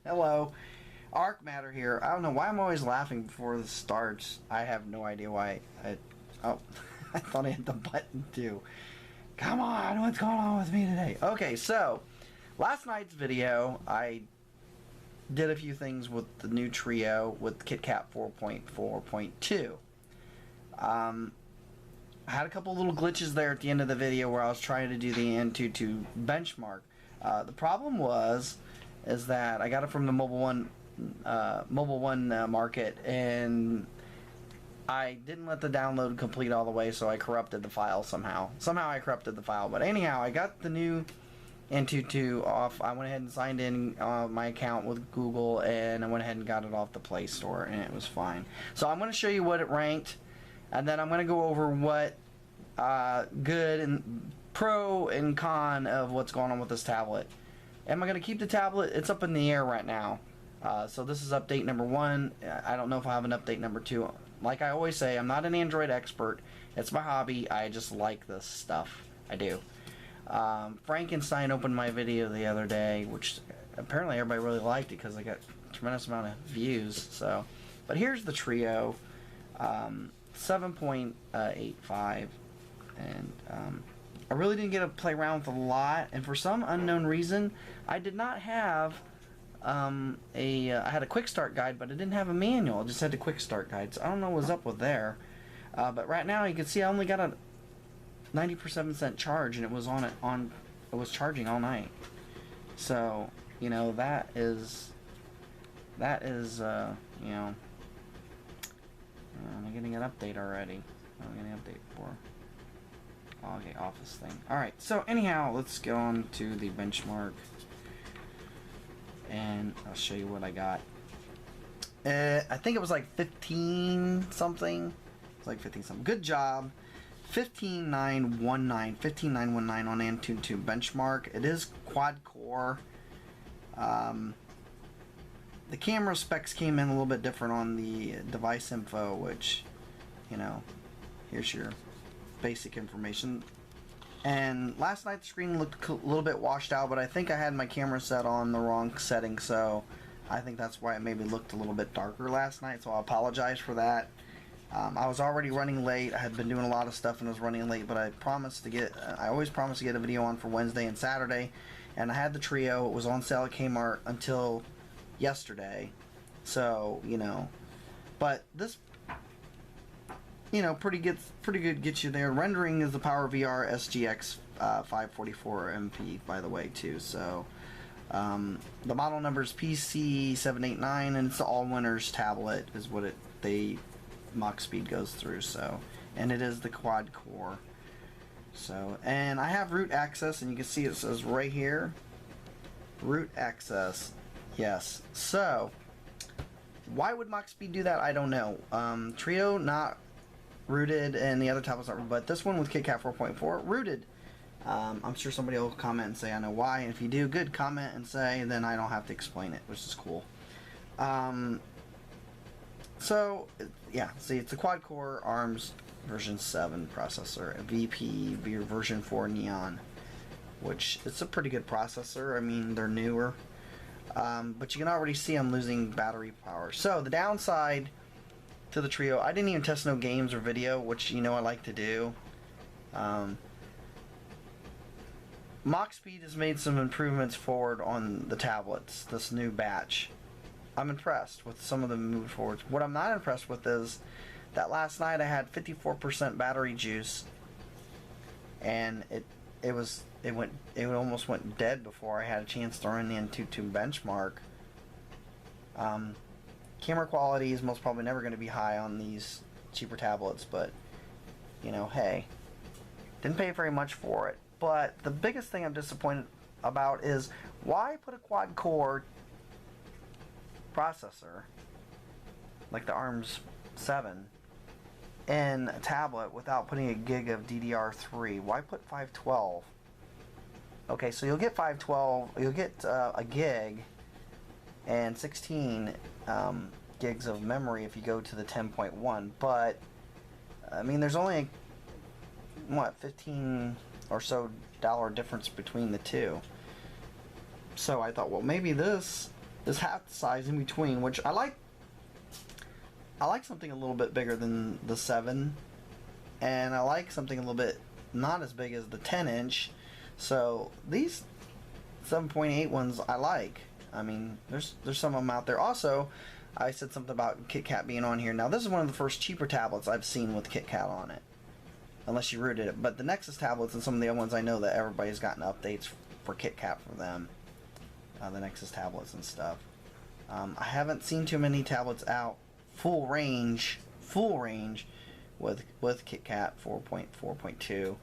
Hello, Arc Matter here. I don't know why I'm always laughing before this starts. I have no idea why. Oh, I thought I hit the button too. Come on, what's going on with me today? Okay, so last night's video, I did a few things with the new trio with KitKat 4.4.2. I had a couple little glitches there at the end of the video where I was trying to do the Antutu Benchmark. The problem is that I got it from the Mobile One market, and I didn't let the download complete all the way, so I corrupted the file somehow. Somehow I corrupted the file, but anyhow, I got the new Antutu off. I went ahead and signed in my account with Google, and I went ahead and got it off the Play Store, and it was fine. So I'm going to show you what it ranked, and then I'm going to go over what good and pro and con of what's going on with this tablet. Am I going to keep the tablet? It's up in the air right now. So this is update number 1. I don't know if I'll have an update number 2. Like I always say, I'm not an Android expert. It's my hobby. I just like this stuff. I do. Frankenstein opened my video the other day, which apparently everybody really liked it because I got a tremendous amount of views. So, but here's the trio, 7.85, and I really didn't get to play around with a lot, and for some unknown reason, I did not have I had a quick start guide, but I didn't have a manual. I just had the quick start guide, so I don't know what's up with there. But right now you can see I only got a 90% charge, and it was it was charging all night. So you know that is you know, am I getting an update already? I'm getting an update for. Okay, office thing. Alright, so anyhow, let's go on to the benchmark, and I'll show you what I got. I think it was like 15 something. It's like 15 something. Good job. 15919 on Antutu Benchmark. It is quad core. The camera specs came in a little bit different on the device info, which, you know, here's your basic information. And last night the screen looked a little bit washed out, but I think I had my camera set on the wrong setting, so I think that's why it maybe looked a little bit darker last night, so I apologize for that. I was already running late. I had been doing a lot of stuff and I was running late, but I promised to get I always promise to get a video on for Wednesday and Saturday, and I had the trio. It was on sale at Kmart until yesterday, so you know, but this, you know, pretty good gets you there. Rendering is the PowerVR SGX 544 MP, by the way, too. So the model number is PC789, and it's the all-winners tablet is what the Mach speed goes through. So, and it is the quad core. So, and I have root access, and you can see it says right here, root access. Yes. So, why would Mach speed do that? I don't know. Trio not rooted, and the other tablets aren't, but this one with KitKat 4.4 rooted. I'm sure somebody will comment and say I know why, and if you do, good, comment and say, then I don't have to explain it, which is cool. So yeah, see, it's a quad core ARMS version 7 processor, a VP version 4 Neon, which it's a pretty good processor. I mean, they're newer, but you can already see I'm losing battery power. So the downside to the trio, I didn't even test no games or video, which you know I like to do. Mach speed has made some improvements forward on the tablets, this new batch. I'm impressed with some of the move forwards. What I'm not impressed with is that last night I had 54% battery juice, and it almost went dead before I had a chance to run the Antutu Benchmark. Camera quality is most probably never going to be high on these cheaper tablets, but you know, hey, didn't pay very much for it. But the biggest thing I'm disappointed about is why put a quad core processor like the ARMS 7 in a tablet without putting a gig of DDR3. Why put 512? Okay, so you'll get 512, you'll get a gig and 16 gigs of memory if you go to the 10.1, but I mean, there's only what, $15 or so difference between the two. So I thought, well, maybe this this half the size in between, which I like. I like something a little bit bigger than the 7, and I like something a little bit not as big as the 10-inch. So these 7.8 ones I like. I mean, there's some of them out there. Also, I said something about KitKat being on here. Now, this is one of the first cheaper tablets I've seen with KitKat on it, unless you rooted it. But the Nexus tablets and some of the other ones, I know that everybody's gotten updates for KitKat for them, the Nexus tablets and stuff. I haven't seen too many tablets out full range with KitKat 4.4.2.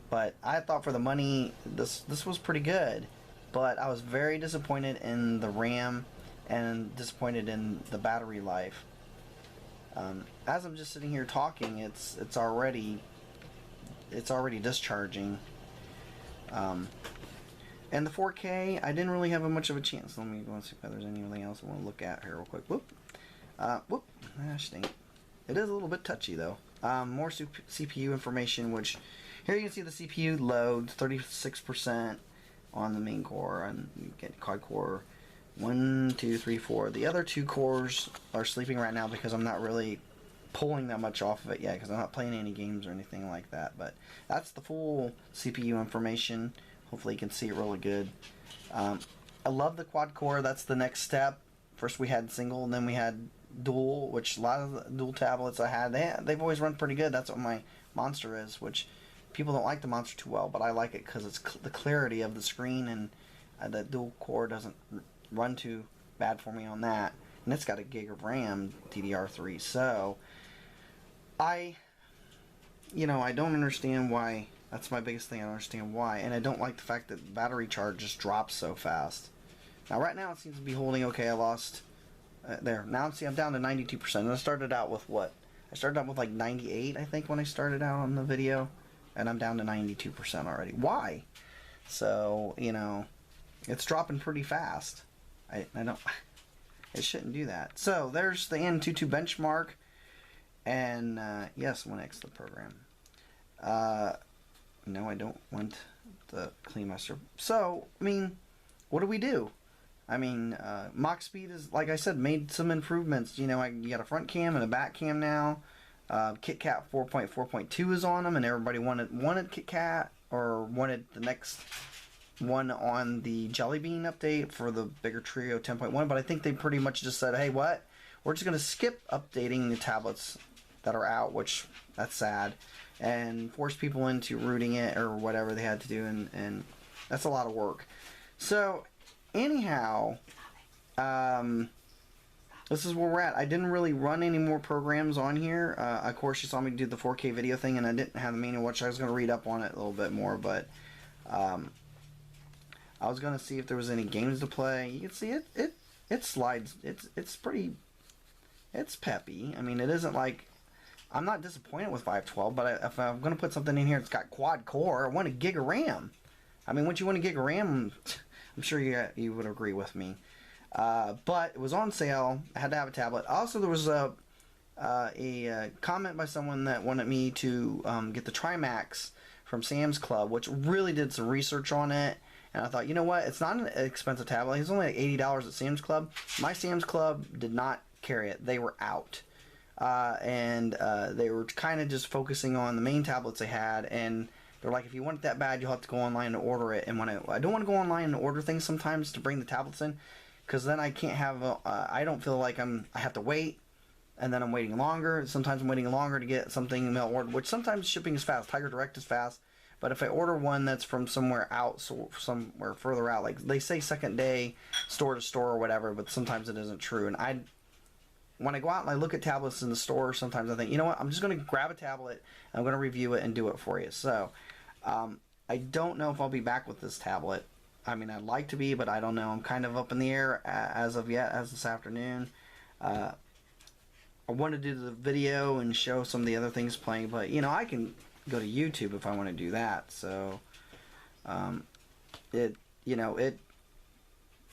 But I thought for the money, this was pretty good. But I was very disappointed in the RAM and disappointed in the battery life. As I'm just sitting here talking, it's already discharging. And the 4K, I didn't really have much of a chance. Let me go and see if there's anything else I want to look at here real quick. Whoop. Stink. It is a little bit touchy though. More CPU information, which here you can see the CPU load, 36% on the main core, and you get quad core 1, 2, 3, 4. The other 2 cores are sleeping right now because I'm not really pulling that much off of it yet because I'm not playing any games or anything like that. But that's the full CPU information. Hopefully you can see it really good. I love the quad core. That's the next step. First we had single, and then we had dual, which a lot of the dual tablets I had, they've always run pretty good. That's what my Monster is, which people don't like the Monster too well, but I like it because it's the clarity of the screen, and the dual core doesn't run too bad for me on that. And it's got a gig of RAM, DDR3. So I don't understand why. That's my biggest thing. I don't understand why, and I don't like the fact that battery charge just drops so fast. Now right now it seems to be holding okay. I lost there. Now see I'm down to 92%. And I started out with what? I started out with like 98, I think, when I started out on the video, and I'm down to 92% already. Why? So it's dropping pretty fast. I don't. It shouldn't do that. So there's the Antutu Benchmark, and yes, 1x the program. No, I don't want the Clean Master. So, I mean, what do? I mean, Mach Speed is, like I said, made some improvements. You got a front cam and a back cam now. KitKat 4.4.2 is on them, and everybody wanted KitKat, or wanted the next one on the Jelly Bean update for the bigger Trio 10.1. But I think they pretty much just said, hey, what? We're just going to skip updating the tablets that are out, which that's sad, and force people into rooting it or whatever they had to do, and that's a lot of work. So anyhow, this is where we're at. I didn't really run any more programs on here. Of course, you saw me do the 4K video thing, and I didn't have the manual, which I was going to read up on it a little bit more, but I was going to see if there was any games to play. You can see it slides. It's pretty, it's peppy. I mean, it isn't like, I'm not disappointed with 512, but if I'm going to put something in here, it's got quad core. I want a gig of RAM. I mean, once you want a gig of RAM, I'm sure you would agree with me. But it was on sale. I had to have a tablet. Also, there was a comment by someone that wanted me to get the Trimax from Sam's Club, which really did some research on it. And I thought, you know what? It's not an expensive tablet. It's only like $80 at Sam's Club. My Sam's Club did not carry it. They were out. And they were kind of just focusing on the main tablets they had, and they're like, if you want it that bad, you'll have to go online and order it. And when I don't want to go online and order things sometimes to bring the tablets in, because then I can't have I don't feel like I have to wait, and then I'm waiting longer. Sometimes I'm waiting longer to get something mail ordered, which sometimes shipping is fast. Tiger Direct is fast, but if I order one that's from somewhere out, so somewhere further out, like they say second day store to store or whatever, but sometimes it isn't true. And when I go out and I look at tablets in the store, sometimes I think, you know what, I'm just going to grab a tablet, and I'm going to review it and do it for you. So, I don't know if I'll be back with this tablet. I mean, I'd like to be, but I don't know. I'm kind of up in the air as of yet, as this afternoon. I wanted to do the video and show some of the other things playing, but, I can go to YouTube if I want to do that. So,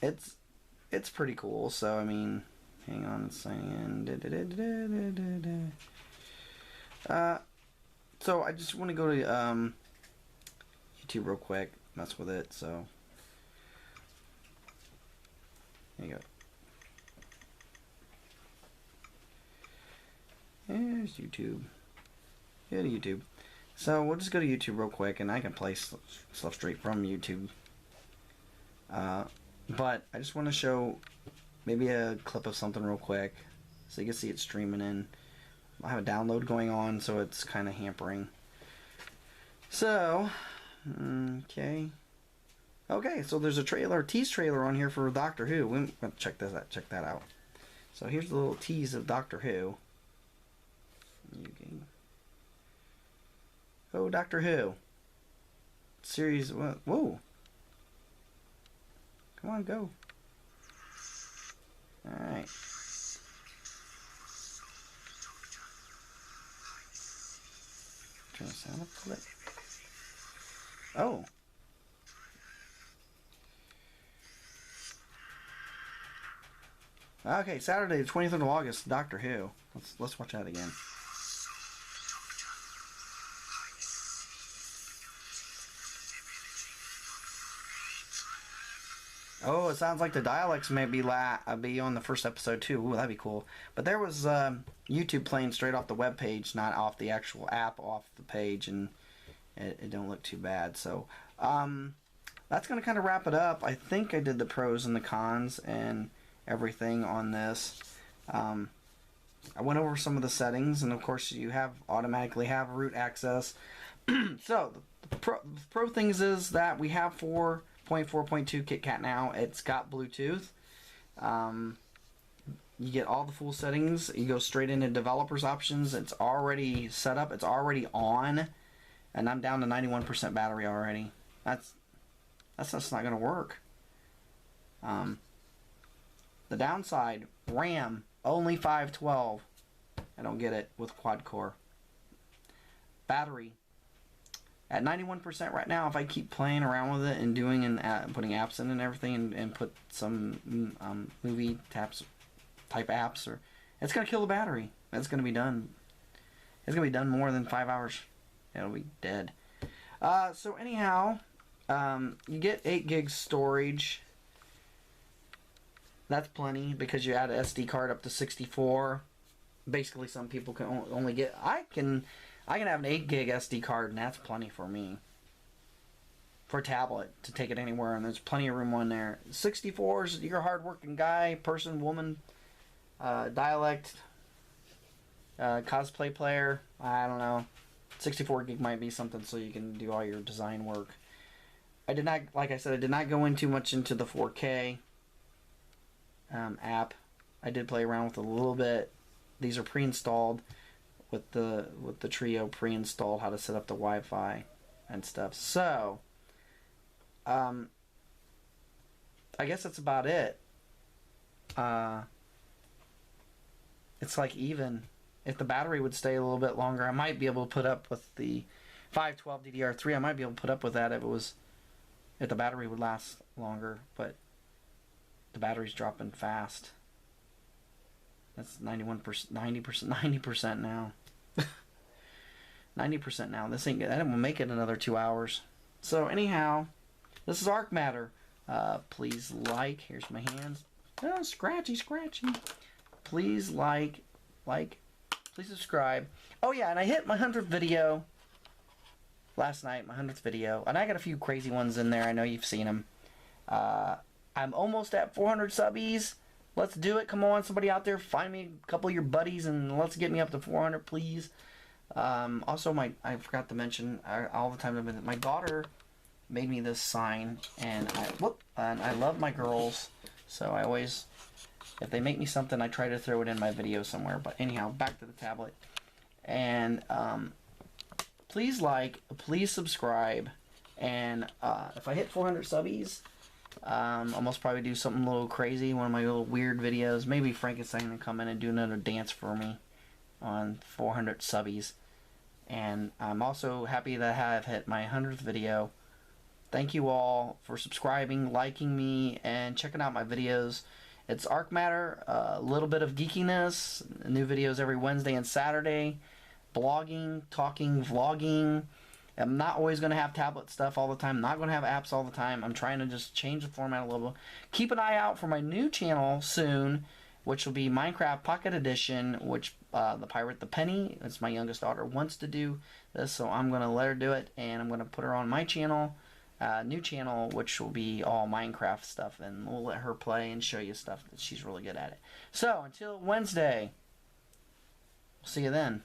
it's pretty cool. So, I mean, hang on, it's signing in. So I just want to go to YouTube real quick, mess with it. So There you go. There's YouTube. Go to YouTube. So we'll just go to YouTube real quick, and I can play stuff straight from YouTube. But I just want to show maybe a clip of something real quick, so you can see it streaming in. I have a download going on, so it's kind of hampering. So, okay, so there's a tease trailer on here for Doctor Who. We're gonna check that out. So here's the little tease of Doctor Who. Oh, Doctor Who. Series, whoa. Come on, go. Alright. Turn the sound up a bit. Oh. Okay, Saturday the 20th of August, Doctor Who. Let's watch that again. Oh, it sounds like the dialects may be on the first episode too. Ooh, that'd be cool. But there was YouTube playing straight off the web page, not off the actual app, off the page, and it don't look too bad. So that's gonna kind of wrap it up. I think I did the pros and the cons and everything on this. I went over some of the settings, and of course you automatically have root access. So the pro things is that we have 4.4.2 KitKat now. It's got Bluetooth. You get all the full settings. You go straight into developers options. It's already set up. It's already on, and I'm down to 91% battery already. That's just not gonna work. The downside, RAM only 512. I don't get it with quad core. Battery at 91% right now. If I keep playing around with it and doing and putting apps in and everything, and put some movie type apps, it's gonna kill the battery. It's gonna be done. It's gonna be done more than 5 hours. It'll be dead. So anyhow, you get 8 gigs storage. That's plenty because you add an SD card up to 64. Basically, some people can only get. I can have an 8 gig SD card, and that's plenty for me. For a tablet to take it anywhere, and there's plenty of room on there. 64s, you're a hard-working guy, person, woman, dialect, cosplay player. I don't know. 64 gig might be something so you can do all your design work. I did not, like I said, I did not go in too much into the 4K app. I did play around with it a little bit. These are pre-installed with the Trio pre-installed, how to set up the Wi-Fi and stuff. So I guess that's about it. It's like even if the battery would stay a little bit longer, I might be able to put up with the 512 DDR3. I might be able to put up with that if the battery would last longer, but the battery's dropping fast. That's 90% now. 90% now. This ain't good. That will make it another 2 hours. So anyhow, this is Arc Matter. Please like. Here's my hands. Oh, scratchy. Please like. Please subscribe. Oh yeah, and I hit my 100th video last night. My 100th video, and I got a few crazy ones in there. I know you've seen them. I'm almost at 400 subbies. Let's do it. Come on, somebody out there, find me a couple of your buddies, and let's get me up to 400, please. Also, I forgot to mention all the time. My daughter made me this sign, and I love my girls, so I always, if they make me something, I try to throw it in my video somewhere. But anyhow, back to the tablet, and please like, please subscribe, and if I hit 400 subbies, I'll most probably do something a little crazy, one of my little weird videos. Maybe Frankenstein will come in and do another dance for me on 400 subbies. And I'm also happy that I have hit my 100th video. Thank you all for subscribing, liking me, and checking out my videos. It's Arc Matter, a little bit of geekiness, new videos every Wednesday and Saturday, blogging, talking, vlogging, I'm not always going to have tablet stuff all the time. I'm not going to have apps all the time. I'm trying to just change the format a little bit. Keep an eye out for my new channel soon, which will be Minecraft Pocket Edition, which the Pirate the Penny, that's my youngest daughter, wants to do this, so I'm going to let her do it, and I'm going to put her on my channel, new channel, which will be all Minecraft stuff, and we'll let her play and show you stuff that she's really good at it. So, until Wednesday, we'll see you then.